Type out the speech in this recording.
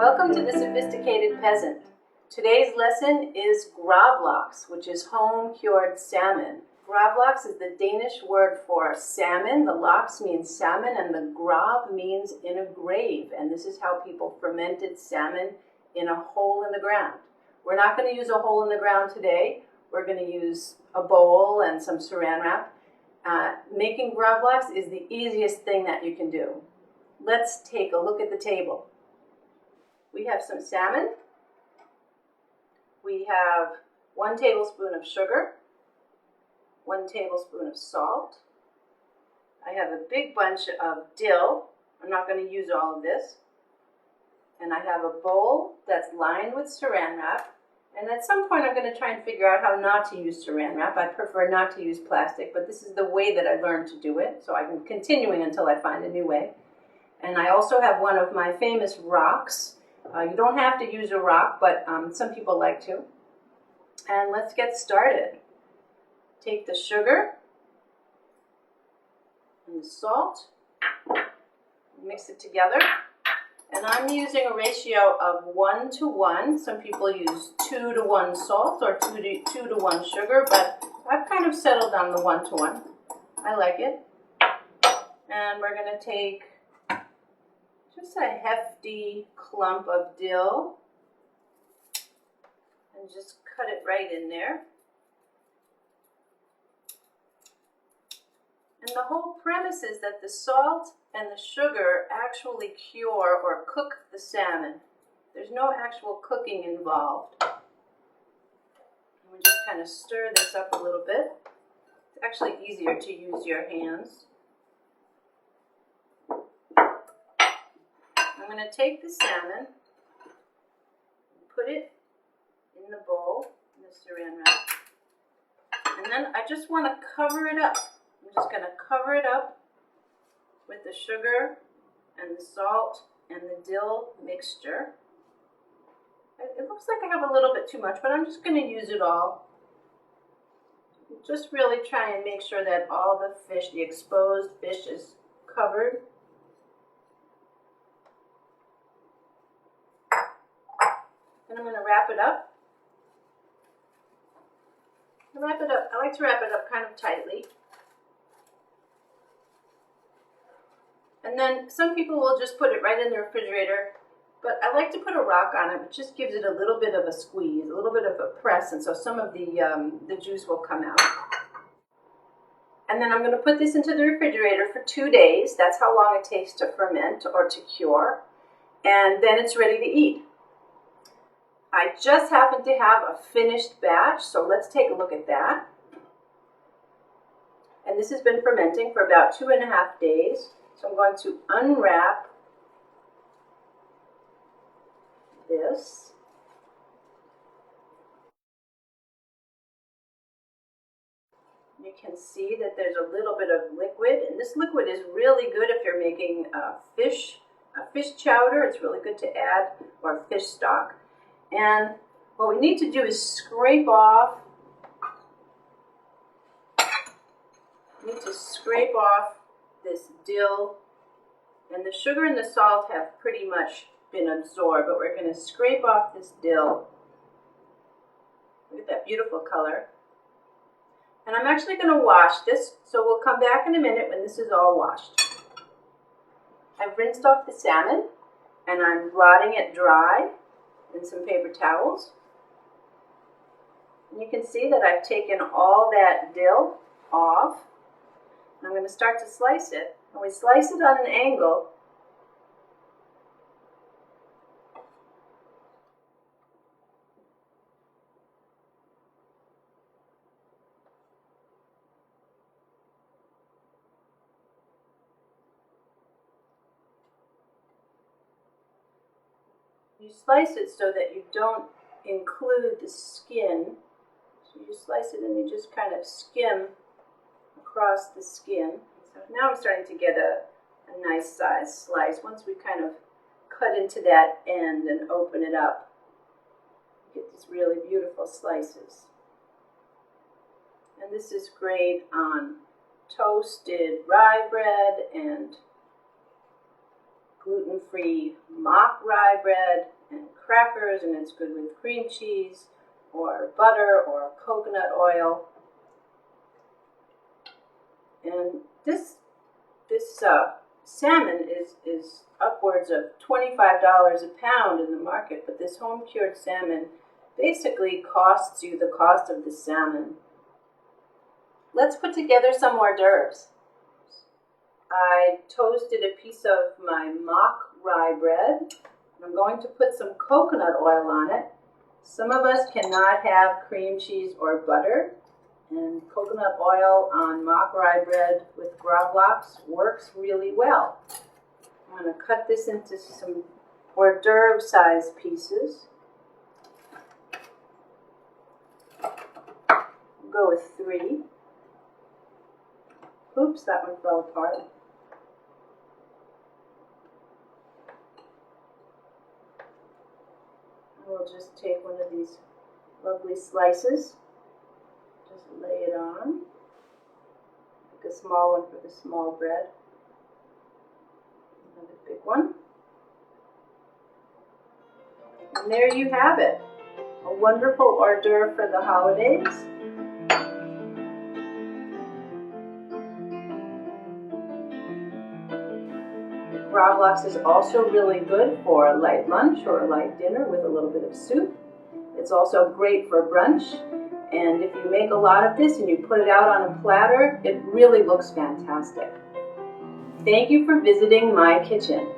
Welcome to the Sophisticated Peasant. Today's lesson is Gravlax, which is home-cured salmon. Gravlax is the Danish word for salmon. The lax means salmon and the grav means in a grave. And this is how people fermented salmon in a hole in the ground. We're not going to use a hole in the ground today. We're going to use a bowl and some saran wrap. Making Gravlax is the easiest thing that you can do. Let's take a look at the table. We have some salmon. We have 1 tablespoon of sugar, 1 tablespoon of salt. I have a big bunch of dill. I'm not going to use all of this. And I have a bowl that's lined with saran wrap. And at some point I'm going to try and figure out how not to use saran wrap. I prefer not to use plastic, but this is the way that I learned to do it. So I'm continuing until I find a new way. And I also have one of my famous rocks. You don't have to use a rock, but some people like to. And let's get started. Take the sugar and the salt, mix it together. And I'm using a ratio of 1 to 1. Some people use 2 to 1 salt or 2 to 1 sugar, but I've kind of settled on the 1 to 1. I like it. And we're going to take just a hefty clump of dill and just cut it right in there. And the whole premise is that the salt and the sugar actually cure or cook the salmon. There's no actual cooking involved. And we just kind of stir this up a little bit. It's actually easier to use your hands. I'm going to take the salmon and put it in the bowl, in the saran wrap. And then I just want to cover it up. I'm just going to cover it up with the sugar and the salt and the dill mixture. It looks like I have a little bit too much, but I'm just going to use it all. Just really try and make sure that all the fish, the exposed fish, is covered. Then I'm going to wrap it up. I like to wrap it up kind of tightly. And then some people will just put it right in the refrigerator, but I like to put a rock on it, which just gives it a little bit of a squeeze, a little bit of a press, and so some of the juice will come out. And then I'm going to put this into the refrigerator for 2 days. That's how long it takes to ferment or to cure. And then it's ready to eat. I just happen to have a finished batch, so let's take a look at that. And this has been fermenting for about 2.5 days. So I'm going to unwrap this. You can see that there's a little bit of liquid, and this liquid is really good if you're making a fish chowder. It's really good to add, or fish stock. And what we need to do is scrape off. We need to scrape off this dill, and the sugar and the salt have pretty much been absorbed, but we're going to scrape off this dill. Look at that beautiful color. And I'm actually going to wash this, so we'll come back in a minute when this is all washed. I've rinsed off the salmon, and I'm blotting it dry in some paper towels. And you can see that I've taken all that dill off. I'm going to start to slice it. And we slice it on an angle. You slice it so that you don't include the skin. So you slice it and you just kind of skim across the skin. So now I'm starting to get a nice size slice. Once we kind of cut into that end and open it up, you get these really beautiful slices. And this is great on toasted rye bread and gluten-free mock rye bread. and crackers, and it's good with cream cheese or butter or coconut oil. And this salmon is upwards of $25 a pound in the market, but this home-cured salmon basically costs you the cost of the salmon. Let's put together some hors d'oeuvres. I toasted a piece of my mock rye bread. I'm going to put some coconut oil on it. Some of us cannot have cream cheese or butter, and coconut oil on mock rye bread with Gravlax works really well. I'm going to cut this into some hors d'oeuvre size pieces. We'll go with 3. Oops, that one fell apart. We'll just take one of these lovely slices, just lay it on. Pick a small one for the small bread. Another big one. And there you have it. A wonderful hors d'oeuvre for the holidays. Gravlax is also really good for a light lunch or a light dinner with a little bit of soup. It's also great for brunch, and if you make a lot of this and you put it out on a platter, it really looks fantastic. Thank you for visiting my kitchen.